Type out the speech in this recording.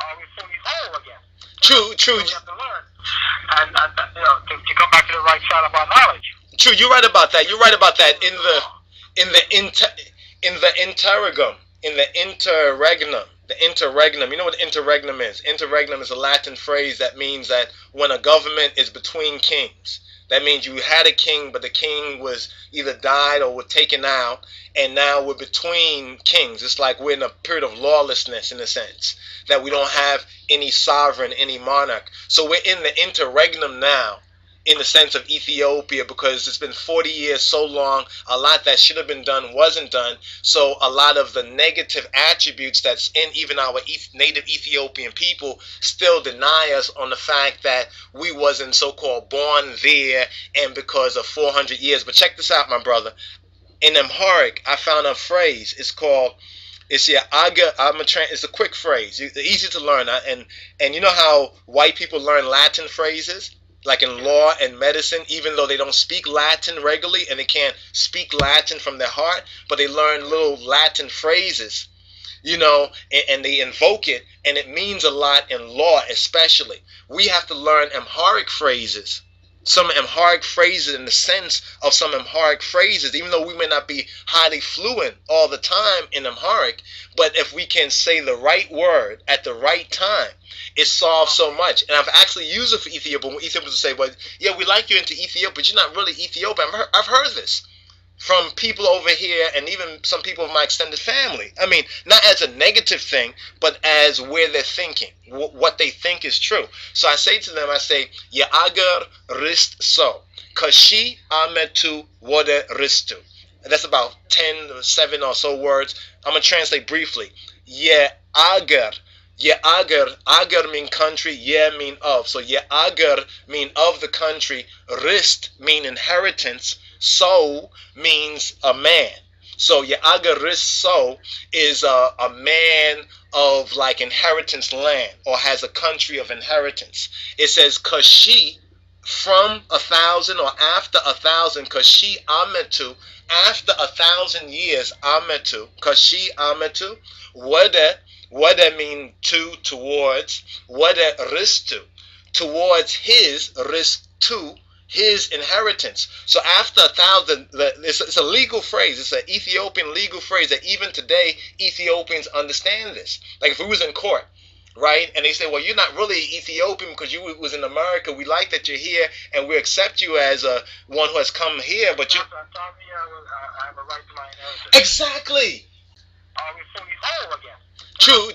Are we fully whole again? True. So we have to learn, and to come back to the right side of our knowledge. True. You're right about that. You're right about that. In the interregnum, in the interregnum. The interregnum. You know what interregnum is? Interregnum is a Latin phrase that means that when a government is between kings. That means you had a king, but the king was either died or was taken out, and now we're between kings. It's like we're in a period of lawlessness in a sense, that we don't have any sovereign, any monarch. So we're in the interregnum now, in the sense of Ethiopia, because it's been 40 years so long, a lot that should have been done wasn't done. So a lot of the negative attributes that's in even our native Ethiopian people still deny us on the fact that we wasn't so-called born there and because of 400 years. But check this out, my brother. In Amharic, I found a phrase. It's called, it's it's a quick phrase. It's easy to learn. And you know how white people learn Latin phrases? Like in law and medicine, even though they don't speak Latin regularly and they can't speak Latin from their heart, but they learn little Latin phrases, and they invoke it, and it means a lot in law especially. We have to learn Amharic phrases, some Amharic phrases in the sense of some Amharic phrases, even though we may not be highly fluent all the time in Amharic, but if we can say the right word at the right time, it solves so much. And I've actually used it for Ethiopia. When Ethiopians will say, well, yeah, we like you into Ethiopia, but you're not really Ethiopian. I've heard this from people over here and even some people of my extended family. I mean, not as a negative thing, but as where they're thinking, what they think is true. So I say to them, I say, Ya'agar rist so, kashi ametu wode ristu. That's about 7 or so words. I'm going to translate briefly. Ya'agar. Agar mean country, mean of. So agar mean of the country, rist mean inheritance, so means a man. So agar rist so is a man of like inheritance land, or has a country of inheritance. It says kashi, from 1,000 or after 1,000, kashi ametu, after 1,000 years, ametu, kashi ametu, wada mean to, towards, wada ristu, towards his, ristu, his inheritance. So after 1,000, it's a legal phrase. It's an Ethiopian legal phrase that even today Ethiopians understand this. Like if we was in court, right, and they say, well, you're not really Ethiopian because you was in America. We like that you're here, and we accept you as one who has come here, but you... I have a right to my inheritance. Exactly. Are we fully whole again? True.